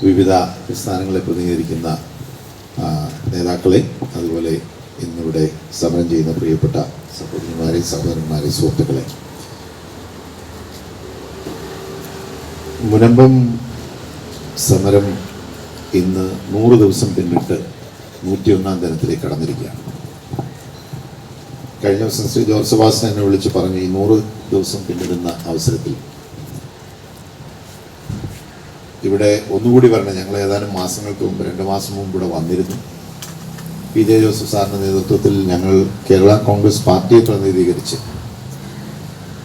വിവിധ സ്ഥാനങ്ങളെ പ്രതിനിധീകരിക്കുന്ന നേതാക്കളെ, അതുപോലെ ഇന്നിവിടെ സമരം ചെയ്യുന്ന പ്രിയപ്പെട്ട സഹോദരിമാരെ, സഹോദരന്മാരെ, സുഹൃത്തുക്കളെ, മുനമ്പം സമരം ഇന്ന് 100 ദിവസം പിന്നിട്ട് 101-ാം ദിനത്തിലേക്ക് കടന്നിരിക്കുകയാണ്. കഴിഞ്ഞ ദിവസം ശ്രീ ജോർജ് സെബാസ്റ്റ്യൻ എന്നെ വിളിച്ച് പറഞ്ഞു, ഈ 100 ദിവസം പിന്നിടുന്ന അവസരത്തിൽ ഇവിടെ ഒന്നുകൂടി പറഞ്ഞു. ഞങ്ങൾ ഏതാനും മാസങ്ങൾക്ക് മുമ്പ്, 2 മാസം മുമ്പ് ഇവിടെ വന്നിരുന്നു. പി ജെ ജോസഫ് സാറിൻ്റെ നേതൃത്വത്തിൽ ഞങ്ങൾ കേരള കോൺഗ്രസ് പാർട്ടിയെ പ്രതിനിധീകരിച്ച്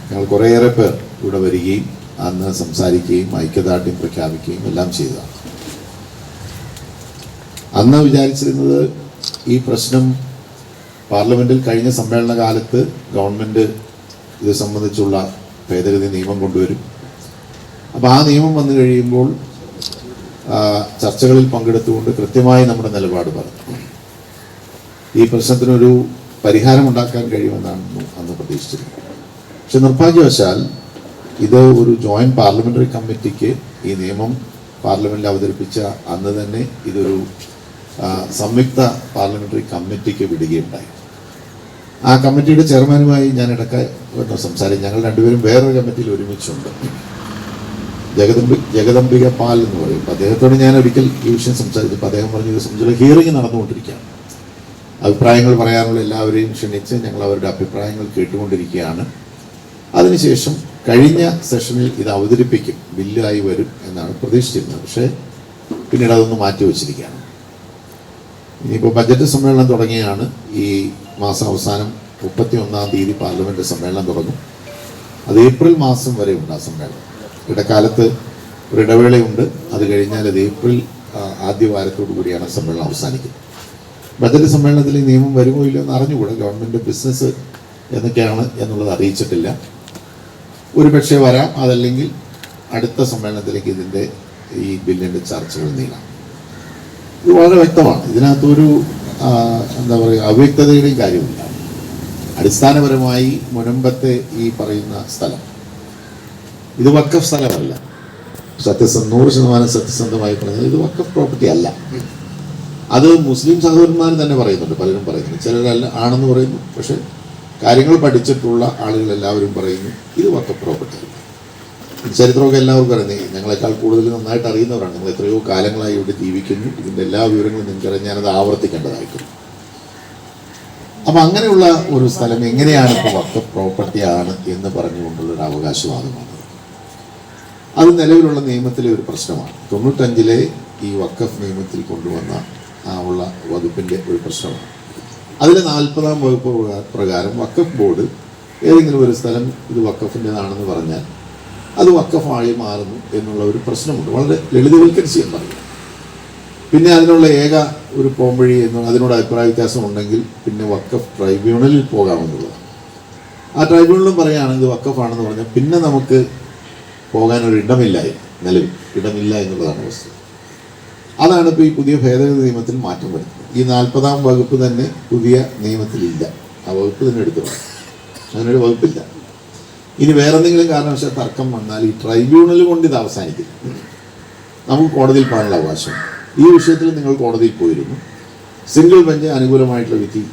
ഞങ്ങൾ കുറേയേറെ പേർ ഇവിടെ വരികയും അന്ന് സംസാരിക്കുകയും ഐക്യദാർഢ്യം പ്രഖ്യാപിക്കുകയും എല്ലാം ചെയ്തതാണ്. അന്ന് വിചാരിച്ചിരുന്നത് ഈ പ്രശ്നം പാർലമെൻറ്റിൽ കഴിഞ്ഞ സമ്മേളന കാലത്ത് ഗവൺമെൻറ് ഇത് സംബന്ധിച്ചുള്ള ഭേദഗതി നിയമം കൊണ്ടുവരും. അപ്പോൾ ആ നിയമം വന്നു കഴിയുമ്പോൾ ചർച്ചകളിൽ പങ്കെടുത്തുകൊണ്ട് കൃത്യമായി നമ്മുടെ നിലപാട് പറഞ്ഞു ഈ പ്രശ്നത്തിനൊരു പരിഹാരമുണ്ടാക്കാൻ കഴിയുമെന്നാണ് അന്ന് പ്രതീക്ഷിച്ചിരുന്നത്. പക്ഷെ നിർഭാഗ്യവശാൽ ഇത് ഒരു ജോയിൻറ്റ് പാർലമെൻ്ററി കമ്മിറ്റിക്ക് ഈ നിയമം പാർലമെൻറ്റിൽ അവതരിപ്പിച്ച അന്ന് തന്നെ ഇതൊരു സംയുക്ത പാർലമെൻ്ററി കമ്മിറ്റിക്ക് വിടുകയുണ്ടായി. ആ കമ്മിറ്റിയുടെ ചെയർമാനുമായി ഞാൻ ഇടയ്ക്ക് സംസാരിച്ചു. ഞങ്ങൾ രണ്ടുപേരും വേറൊരു കമ്മിറ്റിയിൽ ഒരുമിച്ചുണ്ട്. ജഗദംബിക പാൽ എന്ന് പറയും. അദ്ദേഹത്തോട് ഞാൻ ഒരിക്കൽ ഈ വിഷയം സംസാരിച്ചപ്പോൾ അദ്ദേഹം പറഞ്ഞു, ഇത് സംബന്ധിച്ചുള്ള ഹിയറിംഗ് നടന്നുകൊണ്ടിരിക്കുകയാണ്, അഭിപ്രായങ്ങൾ പറയാനുള്ള എല്ലാവരെയും ക്ഷണിച്ച് ഞങ്ങൾ അവരുടെ അഭിപ്രായങ്ങൾ കേട്ടുകൊണ്ടിരിക്കുകയാണ്. അതിനുശേഷം കഴിഞ്ഞ സെഷനിൽ ഇത് അവതരിപ്പിക്കും, ബില്ലായി വരും എന്നാണ് പ്രതീക്ഷിച്ചിരുന്നത്. പക്ഷേ പിന്നീട് അതൊന്ന് മാറ്റിവെച്ചിരിക്കുകയാണ്. ഇനിയിപ്പോൾ ബജറ്റ് സമ്മേളനം തുടങ്ങിയാണ്. ഈ മാസം അവസാനം 31-ാം തീയതി പാർലമെൻറ്റ് സമ്മേളനം തുടങ്ങും. അത് ഏപ്രിൽ മാസം വരെ ഉണ്ട് ആ സമ്മേളനം. ഇടക്കാലത്ത് ഒരു ഇടവേളയുണ്ട്. അത് കഴിഞ്ഞാൽ അത് ഏപ്രിൽ ആദ്യ വാരത്തോടു കൂടിയാണ് സമ്മേളനം അവസാനിക്കുന്നത്. ബജറ്റ് സമ്മേളനത്തിൽ ഈ നിയമം വരുമോ ഇല്ലയോ എന്ന് അറിഞ്ഞുകൂടെ. ഗവൺമെൻറ് ബിസിനസ് എന്നൊക്കെയാണ് എന്നുള്ളത് അറിയിച്ചിട്ടില്ല. ഒരു പക്ഷേ വരാം, അതല്ലെങ്കിൽ അടുത്ത സമ്മേളനത്തിലേക്ക് ഇതിൻ്റെ ഈ ബില്ലിൻ്റെ ചർച്ചകൾ നീങ്ങാം. ഇത് വളരെ വ്യക്തമാണ്. ഇതിനകത്തൊരു എന്താ പറയുക, അവ്യക്തതയുടെയും കാര്യമില്ല. അടിസ്ഥാനപരമായി മുനമ്പത്തെ ഈ പറയുന്ന സ്ഥലം ഇത് വഖഫ് സ്ഥലമല്ല. 100% സത്യസന്ധമായി പറഞ്ഞത് ഇത് വഖഫ് പ്രോപ്പർട്ടി അല്ല. അത് മുസ്ലിം സഹോദരന്മാർ തന്നെ പറയുന്നുണ്ട്, പലരും പറയുന്നുണ്ട്. ചിലരല്ല ആണെന്ന് പറയുന്നു. പക്ഷെ കാര്യങ്ങൾ പഠിച്ചിട്ടുള്ള ആളുകൾ എല്ലാവരും പറയുന്നു ഇത് വഖഫ് പ്രോപ്പർട്ടി. ചരിത്രമൊക്കെ എല്ലാവർക്കും അറിയുന്നത്, ഞങ്ങളെക്കാൾ കൂടുതൽ നന്നായിട്ട് അറിയുന്നവരാണ്. നിങ്ങൾ എത്രയോ കാലങ്ങളായി ഇവിടെ ജീവിക്കുന്നു. ഇതിൻ്റെ എല്ലാ വിവരങ്ങളും നിങ്ങൾക്കറിയാൻ ഞാനത് ആവർത്തിക്കേണ്ടതായിട്ടുണ്ട്. അപ്പം അങ്ങനെയുള്ള ഒരു സ്ഥലം എങ്ങനെയാണ് ഇപ്പോൾ വഖഫ് പ്രോപ്പർട്ടിയാണ് എന്ന് പറഞ്ഞുകൊണ്ടുള്ളൊരു അവകാശവാദമാണ്. അത് നിലവിലുള്ള നിയമത്തിലെ ഒരു പ്രശ്നമാണ്. 95-ലെ ഈ വഖഫ് നിയമത്തിൽ കൊണ്ടുവന്ന ഉള്ള വകുപ്പിൻ്റെ ഒരു പ്രശ്നമാണ്. അതിലെ 40-ാം വകുപ്പ് പ്രകാരം വഖഫ് ബോർഡ് ഏതെങ്കിലും ഒരു സ്ഥലം ഇത് വഖഫിൻ്റെതാണെന്ന് പറഞ്ഞാൽ അത് വഖഫായി മാറുന്നു എന്നുള്ള ഒരു പ്രശ്നമുണ്ട്. വളരെ ലളിതവൽക്കരിച്ച് ഞാൻ പറയും. പിന്നെ അതിനുള്ള ഏക ഒരു പോംവഴി അതിനോട് അഭിപ്രായ വ്യത്യാസം ഉണ്ടെങ്കിൽ പിന്നെ വഖഫ് ട്രൈബ്യൂണലിൽ പോകാമെന്നുള്ളതാണ്. ആ ട്രൈബ്യൂണലും പറയുകയാണെങ്കിൽ ഇത് വഖഫാണെന്ന് പറഞ്ഞാൽ പിന്നെ നമുക്ക് പോകാനൊരു ഇടമില്ലായി, നിലവിൽ ഇടമില്ല എന്നുള്ളതാണ് വസ്തുത. അതാണ് ഇപ്പോൾ ഈ പുതിയ ഭേദഗതി നിയമത്തിൽ മാറ്റം വരുന്നത്. ഈ 40-ാം വകുപ്പ് തന്നെ പുതിയ നിയമത്തിലില്ല. ആ വകുപ്പ് തന്നെ എടുത്തു പോകാം. അങ്ങനൊരു വകുപ്പില്ല. ഇനി വേറെ എന്തെങ്കിലും കാരണവശാൽ തർക്കം വന്നാൽ ഈ ട്രൈബ്യൂണൽ കൊണ്ട് ഇത് അവസാനിക്കും. നമുക്ക് കോടതിയിൽ പോകാനുള്ള അവകാശം. ഈ വിഷയത്തിൽ നിങ്ങൾ കോടതിയിൽ പോയിരുന്നു, സിംഗിൾ ബെഞ്ച് അനുകൂലമായിട്ടുള്ള വിധി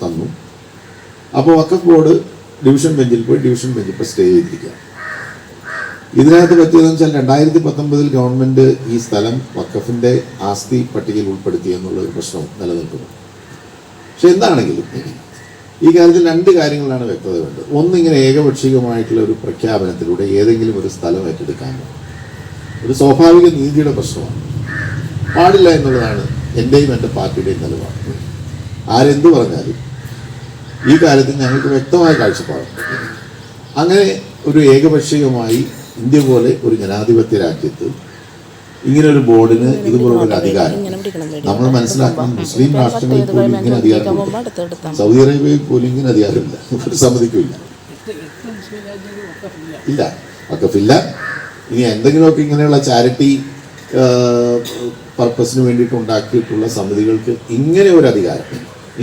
തന്നു. അപ്പോൾ വഖഫ് ബോർഡ് ഡിവിഷൻ ബെഞ്ചിൽ പോയി, ഡിവിഷൻ ബെഞ്ച് ഇപ്പോൾ സ്റ്റേ ചെയ്തിരിക്കുക. ഇതിനകത്ത് പറ്റിയതെന്ന് വെച്ചാൽ 2019 ഗവൺമെൻറ് ഈ സ്ഥലം വഖഫിൻ്റെ ആസ്തി പട്ടികയിൽ ഉൾപ്പെടുത്തി എന്നുള്ള ഒരു പ്രശ്നം നിലനിൽക്കുന്നു. പക്ഷെ എന്താണെങ്കിലും ഈ കാര്യത്തിൽ 2 കാര്യങ്ങളാണ് വ്യക്തത വേണ്ടത്. ഒന്ന്, ഇങ്ങനെ ഏകപക്ഷീയമായിട്ടുള്ള ഒരു പ്രഖ്യാപനത്തിലൂടെ ഏതെങ്കിലും ഒരു സ്ഥലം ഏറ്റെടുക്കാമോ? ഒരു സ്വാഭാവിക നീതിയുടെ പ്രശ്നമാണ്. പാടില്ല എന്നുള്ളതാണ് എൻ്റെയും എൻ്റെ പാർട്ടിയുടെയും നിലപാട്. ആരെന്ത് പറഞ്ഞാലും ഈ കാര്യത്തിൽ ഞങ്ങൾക്ക് വ്യക്തമായ കാഴ്ചപ്പാടുണ്ട്. അങ്ങനെ ഒരു ഏകപക്ഷീയമായി ഇന്ത്യ പോലെ ഒരു ജനാധിപത്യ രാജ്യത്ത് ഇങ്ങനൊരു ബോർഡിന് ഇതുപോലുള്ളൊരു അധികാരം നമ്മൾ മനസ്സിലാക്കണം. മുസ്ലിം രാഷ്ട്രങ്ങളിൽ പോലും ഇങ്ങനെ അധികാരമില്ല. സൗദി അറേബ്യയിൽ പോലും ഇങ്ങനെ അധികാരമില്ല. ഒരു സമ്മതിക്കില്ല, ഇല്ല, വഖഫില്ല. ഇനി എന്തെങ്കിലുമൊക്കെ ഇങ്ങനെയുള്ള ചാരിറ്റി പർപ്പസിന് വേണ്ടിയിട്ട് ഉണ്ടാക്കിയിട്ടുള്ള സമിതികൾക്ക് ഇങ്ങനെ ഒരു അധികാരം,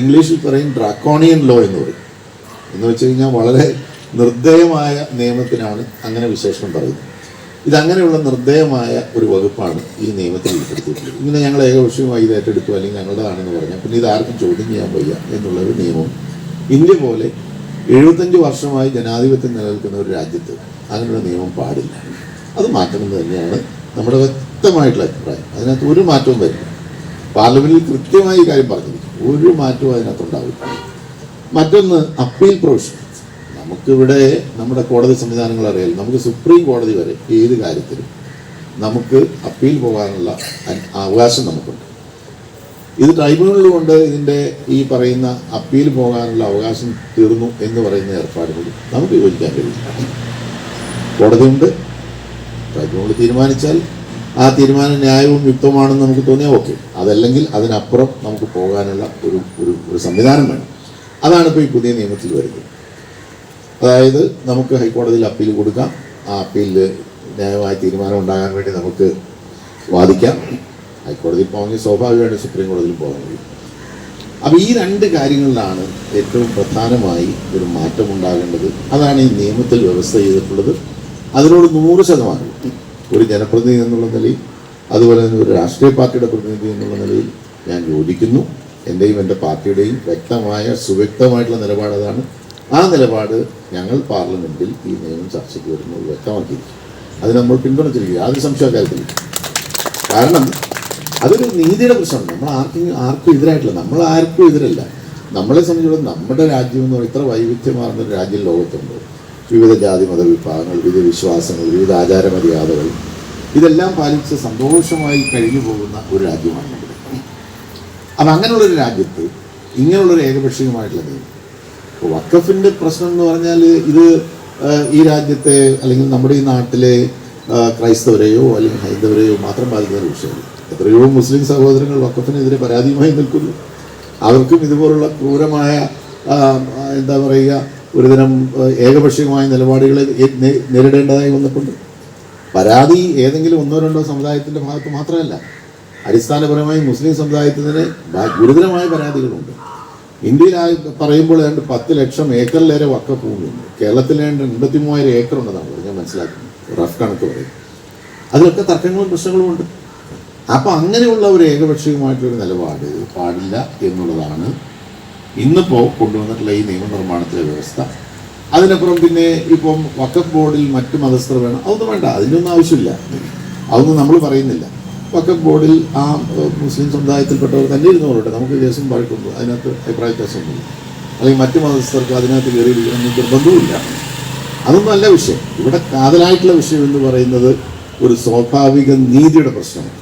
ഇംഗ്ലീഷിൽ പറയും ഡ്രാക്കോണിയൻ ലോ എന്ന് പറയും. എന്ന് വെച്ച് കഴിഞ്ഞാൽ വളരെ നിർദ്ദയമായ നിയമത്തിനാണ് അങ്ങനെ വിശേഷണം പറയുന്നത്. ഇതങ്ങനെയുള്ള നിർദ്ദയമായ ഒരു വകുപ്പാണ് ഈ നിയമത്തിൽ ഉൾപ്പെടുത്തിയിട്ടുള്ളത്. ഇങ്ങനെ ഞങ്ങൾ ഏകപക്ഷീയമായി ഇത് ഏറ്റെടുത്തു അല്ലെങ്കിൽ ഞങ്ങളുടേതാണെന്ന് പറഞ്ഞാൽ പിന്നെ ഇത് ആർക്കും ചോദ്യം ചെയ്യാൻ വയ്യ എന്നുള്ളൊരു നിയമം ഇന്ത്യ പോലെ 75 വർഷമായി ജനാധിപത്യം നിലനിൽക്കുന്ന ഒരു രാജ്യത്ത് അങ്ങനെയുള്ള നിയമം പാടില്ല. അത് മാറ്റണമെന്ന് തന്നെയാണ് നമ്മുടെ വ്യക്തമായിട്ടുള്ള അഭിപ്രായം. അതിനകത്ത് ഒരു മാറ്റവും വരില്ല. പാർലമെന്റിൽ കൃത്യമായി ഈ കാര്യം പറഞ്ഞിരിക്കും, ഒരു മാറ്റവും അതിനകത്തുണ്ടാവില്ല. മറ്റൊന്ന് അപ്പീൽ പ്രൊവിഷൻ. നമുക്കിവിടെ നമ്മുടെ കോടതി സംവിധാനങ്ങൾ അറിയാം. നമുക്ക് സുപ്രീം കോടതി വരെ ഏത് കാര്യത്തിലും നമുക്ക് അപ്പീൽ പോകാനുള്ള അവകാശം നമുക്കുണ്ട്. ഇത് ട്രൈബ്യൂണൽ കൊണ്ട് ഇതിൻ്റെ ഈ പറയുന്ന അപ്പീൽ പോകാനുള്ള അവകാശം തീർന്നു എന്ന് പറയുന്ന ഏർപ്പാടുകൾ നമുക്ക് യോജിക്കാൻ കഴിയില്ല. കോടതിയുണ്ട്, ട്രൈബ്യൂണൽ തീരുമാനിച്ചാൽ ആ തീരുമാനം ന്യായവും യുക്തമാണെന്ന് നമുക്ക് തോന്നിയാൽ ഓക്കെ. അതല്ലെങ്കിൽ അതിനപ്പുറം നമുക്ക് പോകാനുള്ള ഒരു സംവിധാനം വേണം. അതാണ് ഇപ്പോൾ ഈ പുതിയ നിയമത്തിൽ വരുന്നത്. അതായത് നമുക്ക് ഹൈക്കോടതിയിൽ അപ്പീൽ കൊടുക്കാം, ആ അപ്പീലിൽ ന്യായമായ തീരുമാനം ഉണ്ടാകാൻ വേണ്ടി നമുക്ക് വാദിക്കാം. ഹൈക്കോടതിയിൽ പോകണമെങ്കിൽ സ്വാഭാവികമായിട്ട് സുപ്രീം കോടതിയിൽ പോകാൻ കഴിയും. അപ്പോൾ ഈ രണ്ട് കാര്യങ്ങളിലാണ് ഏറ്റവും പ്രധാനമായി ഒരു മാറ്റം ഉണ്ടാകേണ്ടത്. അതാണ് ഈ നിയമത്തിൽ വ്യവസ്ഥ ചെയ്തിട്ടുള്ളത്. അതിനോട് 100% ഒരു ജനപ്രതിനിധി എന്നുള്ള നിലയിൽ, അതുപോലെ തന്നെ ഒരു രാഷ്ട്രീയ പാർട്ടിയുടെ പ്രതിനിധി എന്നുള്ള നിലയിൽ ഞാൻ യോജിക്കുന്നു. എൻ്റെയും എൻ്റെ പാർട്ടിയുടെയും വ്യക്തമായ സുവ്യക്തമായിട്ടുള്ള നിലപാട് അതാണ്. ആ നിലപാട് ഞങ്ങൾ പാർലമെൻറ്റിൽ ഈ നിയമം ചർച്ചയ്ക്ക് വരുന്നത് വ്യക്തമാക്കിയിരിക്കും. അത് നമ്മൾ പിന്തുണച്ചിരിക്കുക, യാതൊരു സംശയക്കാര്യത്തില്ല. കാരണം അതൊരു നീതിയുടെ പ്രശ്നമാണ്. നമ്മൾ ആർക്കും എതിരായിട്ടില്ല, നമ്മൾ ആർക്കും എതിരല്ല. നമ്മളെ സംബന്ധിച്ചിടത്തോളം നമ്മുടെ രാജ്യം എന്ന് പറയുന്നത് ഇത്ര വൈവിധ്യമാർന്നൊരു രാജ്യം ലോകത്തുണ്ട്. വിവിധ ജാതി മത വിഭാഗങ്ങൾ, വിവിധ വിശ്വാസങ്ങൾ, വിവിധ ആചാരമര്യാദകൾ, ഇതെല്ലാം പാലിച്ച് സന്തോഷമായി കഴിഞ്ഞു പോകുന്ന ഒരു രാജ്യമാണ് നമ്മുടെ. അപ്പം അങ്ങനെയുള്ളൊരു രാജ്യത്ത് ഇങ്ങനെയുള്ളൊരു ഏകപക്ഷീയമായിട്ടുള്ള നിയമം, ഇപ്പോൾ വഖഫിൻ്റെ പ്രശ്നം എന്ന് പറഞ്ഞാൽ ഇത് ഈ രാജ്യത്തെ അല്ലെങ്കിൽ നമ്മുടെ ഈ നാട്ടിലെ ക്രൈസ്തവരെയോ അല്ലെങ്കിൽ ഹൈന്ദവരെയോ മാത്രം ബാധിക്കുന്ന ഒരു വിഷയമാണ്. എത്രയോ മുസ്ലിം സഹോദരങ്ങൾ വഖഫിനെതിരെ പരാതിയുമായി നിൽക്കുന്നു. അവർക്കും ഇതുപോലുള്ള ക്രൂരമായ എന്താ പറയുക ഒരുതരം ഏകപക്ഷീയമായ നിലപാടുകളെ നേരിടേണ്ടതായി വന്നിട്ടുണ്ട്. പരാതി ഏതെങ്കിലും 1-2 സമുദായത്തിൻ്റെ ഭാഗത്ത് മാത്രമല്ല, അടിസ്ഥാനപരമായി മുസ്ലിം സമുദായത്തിന് ഗുരുതരമായ പരാതികളുണ്ട്. ഇന്ത്യയിൽ പറയുമ്പോൾ ഏതാണ്ട് 10 ലക്ഷം ഏക്കറിലേറെ വഖഫ് ഭൂമിയുണ്ട്. കേരളത്തിൽ ഏതാണ്ട് 83,000 ഏക്കർ ഉണ്ടെന്നാണ് ഞാൻ മനസ്സിലാക്കുന്നത്, റഫ് കണക്ക് പറയും. അതിലൊക്കെ തർക്കങ്ങളും പ്രശ്നങ്ങളും ഉണ്ട്. അപ്പം അങ്ങനെയുള്ള ഒരു ഏകപക്ഷീയമായിട്ടൊരു നിലപാട് പാടില്ല എന്നുള്ളതാണ് ഇന്നിപ്പോൾ കൊണ്ടുവന്നിട്ടുള്ള ഈ നിയമനിർമ്മാണത്തിലെ വ്യവസ്ഥ. അതിനപ്പുറം പിന്നെ ഇപ്പം വഖഫ് ബോർഡിൽ മറ്റ് മതസ്ഥർ വേണം, അതൊന്നും വേണ്ട, അതിൻ്റെയൊന്നും ആവശ്യമില്ല. അതൊന്നും നമ്മൾ പറയുന്നില്ല. വഖഫ് ബോർഡിൽ ആ മുസ്ലിം സമുദായത്തിൽപ്പെട്ടവർ തന്നെ ഇരുന്നവരോട്ടെ, നമുക്ക് കേസും വഴക്കുണ്ട്, അതിനകത്ത് അഭിപ്രായ വ്യത്യാസമൊന്നുമില്ല. അല്ലെങ്കിൽ മറ്റ് മതസ്ഥർക്ക് അതിനകത്ത് കയറിയിരിക്കണമെന്ന് നിർബന്ധവുമില്ല. അതൊന്നും അല്ല വിഷയം. ഇവിടെ കാതലായിട്ടുള്ള വിഷയം എന്ന് പറയുന്നത് ഒരു സ്വാഭാവിക നീതിയുടെ പ്രശ്നമാണ്.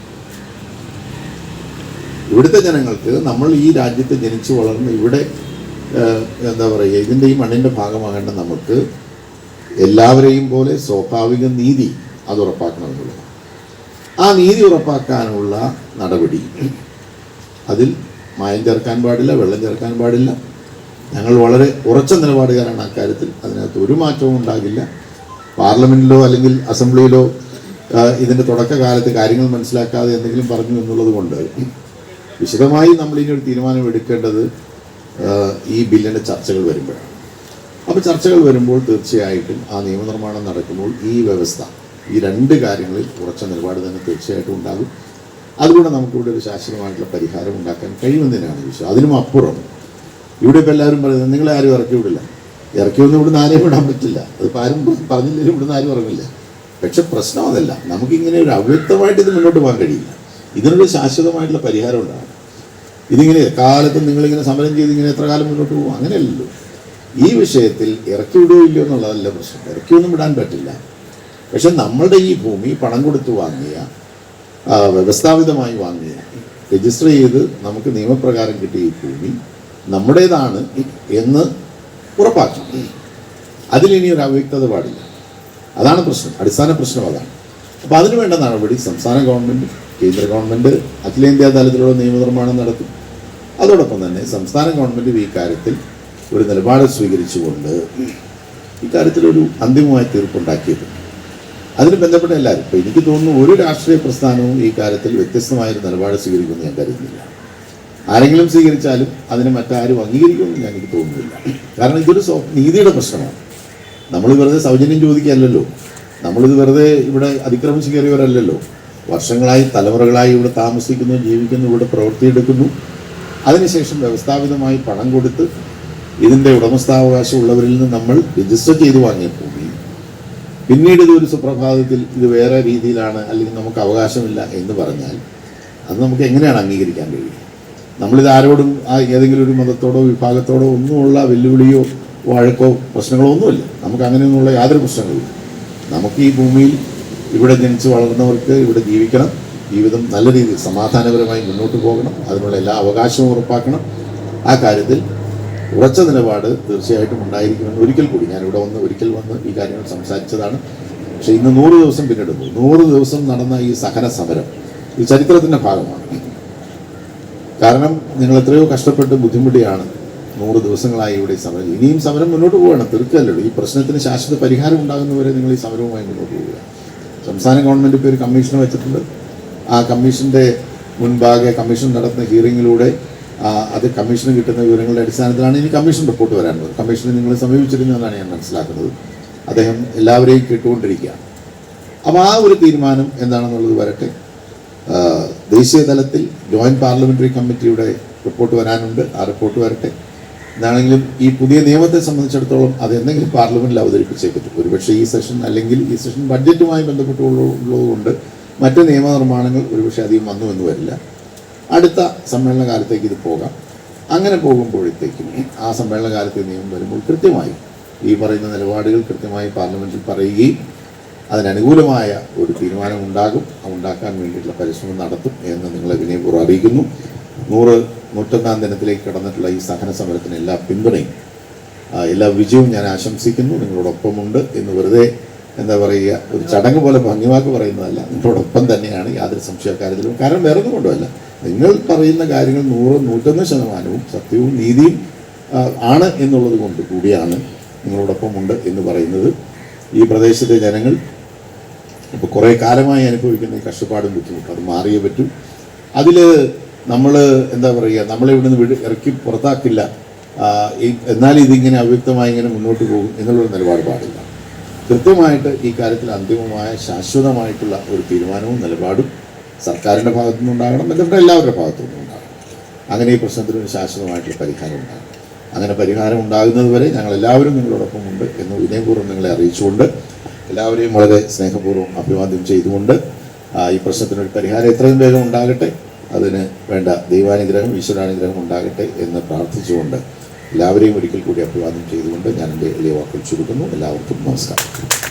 ഇവിടുത്തെ ജനങ്ങൾക്ക്, നമ്മൾ ഈ രാജ്യത്ത് ജനിച്ചു വളർന്ന് ഇവിടെ എന്താ പറയുക, ഇതിൻ്റെ ഈ മണ്ണിൻ്റെ ഭാഗമാകേണ്ട നമുക്ക് എല്ലാവരെയും പോലെ സ്വാഭാവിക നീതി അത് ഉറപ്പാക്കണമെന്നുള്ളതാണ്. ആ നീതി ഉറപ്പാക്കാനുള്ള നടപടി, അതിൽ മായം ചേർക്കാൻ പാടില്ല, വെള്ളം ചേർക്കാൻ പാടില്ല. ഞങ്ങൾ വളരെ ഉറച്ച നിലപാടുകാരാണ് അക്കാര്യത്തിൽ. അതിനകത്ത് ഒരു മാറ്റവും ഉണ്ടാകില്ല. പാർലമെൻറ്റിലോ അല്ലെങ്കിൽ അസംബ്ലിയിലോ ഇതിൻ്റെ തുടക്കകാലത്ത് കാര്യങ്ങൾ മനസ്സിലാക്കാതെ എന്തെങ്കിലും പറഞ്ഞു എന്നുള്ളത് കൊണ്ട് വിശദമായി നമ്മൾ ഇനി ഒരു തീരുമാനം എടുക്കേണ്ടത് ഈ ബില്ലിൻ്റെ ചർച്ചകൾ വരുമ്പോഴാണ്. അപ്പോൾ ചർച്ചകൾ വരുമ്പോൾ തീർച്ചയായിട്ടും ആ നിയമനിർമ്മാണം നടക്കുമ്പോൾ ഈ വ്യവസ്ഥ, ഈ രണ്ട് കാര്യങ്ങളിൽ ഉറച്ച നിലപാട് തന്നെ തീർച്ചയായിട്ടും ഉണ്ടാകും. അതുകൊണ്ട് നമുക്കിവിടെ ഒരു ശാശ്വതമായിട്ടുള്ള പരിഹാരം ഉണ്ടാക്കാൻ കഴിയുമെന്നതിനാണ് വിശ്വാസം. അതിനും അപ്പുറം ഇവിടെ ഇപ്പോൾ എല്ലാവരും പറയുന്നത് നിങ്ങളെ ആരും ഇറക്കി വിടില്ല, ഇറക്കിയൊന്നും ഇവിടുന്ന് ആരെയും വിടാൻ പറ്റില്ല, അതിപ്പോൾ ആരും പറഞ്ഞില്ലെങ്കിലും ഇവിടുന്ന് ആരും ഇറങ്ങില്ല. പക്ഷെ പ്രശ്നം അതല്ല, നമുക്കിങ്ങനെ ഒരു അവ്യക്തമായിട്ട് ഇത് മുന്നോട്ട് പോകാൻ കഴിയില്ല. ഇതിനൊരു ശാശ്വതമായിട്ടുള്ള പരിഹാരം ഉണ്ടാകും. ഇതിങ്ങനെ കാലത്തും നിങ്ങളിങ്ങനെ സമരം ചെയ്ത് ഇങ്ങനെ എത്ര കാലം മുന്നോട്ട് പോകും, അങ്ങനെയല്ലല്ലോ. ഈ വിഷയത്തിൽ ഇറക്കി വിടുകയോ ഇല്ലയോ എന്നുള്ളതല്ല പ്രശ്നം. ഇറക്കിയൊന്നും വിടാൻ പറ്റില്ല. പക്ഷെ നമ്മളുടെ ഈ ഭൂമി പണം കൊടുത്ത് വാങ്ങിയ, വ്യവസ്ഥാപിതമായി വാങ്ങിയ, രജിസ്റ്റർ ചെയ്ത് നമുക്ക് നിയമപ്രകാരം കിട്ടിയ ഈ ഭൂമി നമ്മുടേതാണ് എന്ന് ഉറപ്പാക്കണം. അതിലിനി ഒരു അവ്യക്തത പാടില്ല. അതാണ് പ്രശ്നം, അടിസ്ഥാന പ്രശ്നം അതാണ്. അപ്പോൾ അതിനു വേണ്ട നടപടി സംസ്ഥാന ഗവൺമെൻറ്, കേന്ദ്ര ഗവൺമെൻറ് അഖിലേന്ത്യാ തലത്തിലുള്ള നിയമനിർമ്മാണം നടത്തും. അതോടൊപ്പം തന്നെ സംസ്ഥാന ഗവൺമെൻറ് ഈ കാര്യത്തിൽ ഒരു നിലപാട് സ്വീകരിച്ചുകൊണ്ട് ഇക്കാര്യത്തിലൊരു അന്തിമമായ തീർപ്പുണ്ടാക്കിയത്. അതിന് ബന്ധപ്പെട്ട എല്ലാവരും, ഇപ്പോൾ എനിക്ക് തോന്നുന്നു ഒരു രാഷ്ട്രീയ പ്രസ്ഥാനവും ഈ കാര്യത്തിൽ വ്യത്യസ്തമായൊരു നിലപാട് സ്വീകരിക്കുമെന്ന് ഞാൻ കരുതുന്നില്ല. ആരെങ്കിലും സ്വീകരിച്ചാലും അതിനെ മറ്റാരും അംഗീകരിക്കുമെന്ന് എനിക്ക് തോന്നുന്നില്ല. കാരണം ഇതൊരു നീതിയുടെ പ്രശ്നമാണ്. നമ്മൾ വെറുതെ സൗജന്യം ചോദിക്കുകയല്ലല്ലോ. നമ്മളിത് വെറുതെ ഇവിടെ അതിക്രമിച്ച് കയറിയവരല്ലല്ലോ. വർഷങ്ങളായി തലമുറകളായി ഇവിടെ താമസിക്കുന്നു, ജീവിക്കുന്നു, ഇവിടെ പ്രവൃത്തിയെടുക്കുന്നു. അതിനുശേഷം വ്യവസ്ഥാപിതമായി പണം കൊടുത്ത് ഇതിൻ്റെ ഉടമസ്ഥാവകാശം ഉള്ളവരിൽ നിന്ന് നമ്മൾ രജിസ്റ്റർ ചെയ്ത് വാങ്ങിയ ഭൂമി പിന്നീട് ഇതൊരു സുപ്രഭാതത്തിൽ ഇത് വേറെ രീതിയിലാണ് അല്ലെങ്കിൽ നമുക്ക് അവകാശമില്ല എന്ന് പറഞ്ഞാൽ അത് നമുക്ക് എങ്ങനെയാണ് അംഗീകരിക്കാൻ കഴിയുക? നമ്മളിത് ആരോടും ഏതെങ്കിലും ഒരു മതത്തോടോ വിഭാഗത്തോടോ ഒന്നുമുള്ള വെല്ലുവിളിയോ വഴക്കോ പ്രശ്നങ്ങളോ ഒന്നുമില്ല. നമുക്ക് അങ്ങനെയൊന്നുള്ള യാതൊരു പ്രശ്നങ്ങളുമില്ല. നമുക്ക് ഈ ഭൂമിയിൽ ഇവിടെ ജനിച്ച് വളർന്നവർക്ക് ഇവിടെ ജീവിക്കണം, ജീവിതം നല്ല രീതിയിൽ സമാധാനപരമായി മുന്നോട്ട് പോകണം, അതിനുള്ള എല്ലാ അവകാശവും ഉറപ്പാക്കണം. ആ കാര്യത്തിൽ ഉറച്ച നിലപാട് തീർച്ചയായിട്ടും ഉണ്ടായിരിക്കുമെന്ന് ഒരിക്കൽ വന്ന് ഈ കാര്യങ്ങൾ സംസാരിച്ചതാണ്. പക്ഷേ ഇന്ന് 100 ദിവസം പിന്നിടുന്നു. 100 ദിവസം നടന്ന ഈ സഹന സമരം ഈ ചരിത്രത്തിൻ്റെ ഭാഗമാണ്. കാരണം നിങ്ങൾ എത്രയോ കഷ്ടപ്പെട്ട് ബുദ്ധിമുട്ടിയാണ് 100 ദിവസങ്ങളായി ഇവിടെ ഈ സമരം. ഇനിയും സമരം മുന്നോട്ട് പോവുകയാണ്, തീർക്കല്ലോ. ഈ പ്രശ്നത്തിന് ശാശ്വത പരിഹാരം ഉണ്ടാകുന്നവരെ നിങ്ങൾ ഈ സമരവുമായി മുന്നോട്ട് പോവുക. സംസ്ഥാന ഗവൺമെൻറ് ഇപ്പോൾ ഒരു കമ്മീഷനെ വെച്ചിട്ടുണ്ട്. ആ കമ്മീഷൻ്റെ മുൻപാകെ കമ്മീഷൻ നടത്തുന്ന ഹിയറിങ്ങിലൂടെ അത് കമ്മീഷന് കിട്ടുന്ന വിവരങ്ങളുടെ അടിസ്ഥാനത്തിലാണ് ഇനി കമ്മീഷൻ റിപ്പോർട്ട് വരാനുള്ളത്. കമ്മീഷനെ നിങ്ങൾ സമീപിച്ചിരുന്നതെന്നാണ് ഞാൻ മനസ്സിലാക്കുന്നത്. അദ്ദേഹം എല്ലാവരെയും കേട്ടുകൊണ്ടിരിക്കുകയാണ്. അപ്പോൾ ആ ഒരു തീരുമാനം എന്താണെന്നുള്ളത് വരട്ടെ. ദേശീയ തലത്തിൽ ജോയിൻറ്റ് പാർലമെൻ്ററി കമ്മിറ്റിയുടെ റിപ്പോർട്ട് വരാനുണ്ട്. ആ റിപ്പോർട്ട് വരട്ടെ. എന്താണെങ്കിലും ഈ പുതിയ നിയമത്തെ സംബന്ധിച്ചിടത്തോളം അത് എന്തെങ്കിലും പാർലമെൻറ്റിൽ അവതരിപ്പിച്ചേ പറ്റും. ഒരുപക്ഷെ ഈ സെഷൻ അല്ലെങ്കിൽ ഈ സെഷൻ ബഡ്ജറ്റുമായി ബന്ധപ്പെട്ടുള്ളതുകൊണ്ട് മറ്റ് നിയമനിർമ്മാണങ്ങൾ ഒരുപക്ഷെ അധികം വന്നു എന്ന് വരില്ല. അടുത്ത സമ്മേളന കാലത്തേക്ക് ഇത് പോകാം. അങ്ങനെ പോകുമ്പോഴത്തേക്കും ആ സമ്മേളന കാലത്തെ നിയമം വരുമ്പോൾ കൃത്യമായി ഈ പറയുന്ന നിലപാടുകൾ കൃത്യമായി പാർലമെൻറ്റിൽ പറയുകയും അതിനനുകൂലമായ ഒരു തീരുമാനം ഉണ്ടാക്കാൻ വേണ്ടിയിട്ടുള്ള പരിശ്രമം നടത്തും എന്ന് നിങ്ങളെ വിനയപൂർവ്വം അറിയിക്കുന്നു. 101ാം ദിനത്തിലേക്ക് കടന്നിട്ടുള്ള ഈ സഹന സമരത്തിന് എല്ലാ പിന്തുണയും എല്ലാ വിജയവും ഞാൻ ആശംസിക്കുന്നു. നിങ്ങളോടൊപ്പമുണ്ട് എന്ന് വെറുതെ എന്താ പറയുക, ഒരു ചടങ്ങ് പോലെ ഭംഗിവാക്ക് പറയുന്നതല്ല. നിങ്ങളോടൊപ്പം തന്നെയാണ്, യാതൊരു സംശയക്കാര്യത്തിലും. കാരണം വേറെ ഒന്നും കൊണ്ടുമല്ല, നിങ്ങൾ പറയുന്ന കാര്യങ്ങൾ 101% സത്യവും നീതിയും ആണ് എന്നുള്ളത് കൊണ്ട് കൂടിയാണ് നിങ്ങളോടൊപ്പമുണ്ട് എന്ന് പറയുന്നത്. ഈ പ്രദേശത്തെ ജനങ്ങൾ ഇപ്പോൾ കുറേ കാലമായി അനുഭവിക്കുന്ന ഈ കഷ്ടപ്പാടും ബുദ്ധിമുട്ടും അത് മാറിയേ പറ്റൂ. അതിൽ നമ്മൾ എന്താ പറയുക, നമ്മളെ ഇവിടുന്ന് ഇറക്കി പുറത്താക്കില്ല, എന്നാൽ ഇതിങ്ങനെ അവ്യക്തമായി ഇങ്ങനെ മുന്നോട്ട് പോകും എന്നുള്ളൊരു നിലപാട് പാടില്ല. കൃത്യമായിട്ട് ഈ കാര്യത്തിൽ അന്തിമമായ ശാശ്വതമായിട്ടുള്ള ഒരു തീരുമാനവും നിലപാടും സർക്കാരിൻ്റെ ഭാഗത്തു നിന്നുണ്ടാകണം, ബന്ധപ്പെട്ട എല്ലാവരുടെ ഭാഗത്തു നിന്നുണ്ടാകണം. അങ്ങനെ ഈ പ്രശ്നത്തിനൊരു ശാശ്വതമായിട്ടുള്ള പരിഹാരം ഉണ്ടാകണം. അങ്ങനെ പരിഹാരം ഉണ്ടാകുന്നത് വരെ ഞങ്ങളെല്ലാവരും നിങ്ങളോടൊപ്പമുണ്ട് എന്ന് വിനയപൂർവ്വം നിങ്ങളെ അറിയിച്ചുകൊണ്ട് എല്ലാവരെയും വളരെ സ്നേഹപൂർവ്വം അഭിവാദ്യം ചെയ്തുകൊണ്ട് ഈ പ്രശ്നത്തിനൊരു പരിഹാരം എത്രയും വേഗം ഉണ്ടാകട്ടെ, അതിന് വേണ്ട ദൈവാനുഗ്രഹം ഈശ്വരാനുഗ്രഹം ഉണ്ടാകട്ടെ എന്ന് പ്രാർത്ഥിച്ചുകൊണ്ട് എല്ലാവരെയും ഒരിക്കൽ കൂടി അഭിവാദ്യം ചെയ്തുകൊണ്ട് ഞാൻ എൻ്റെ എളിയ വാക്കുകൾ ചുരുക്കുന്നു. എല്ലാവർക്കും നമസ്കാരം.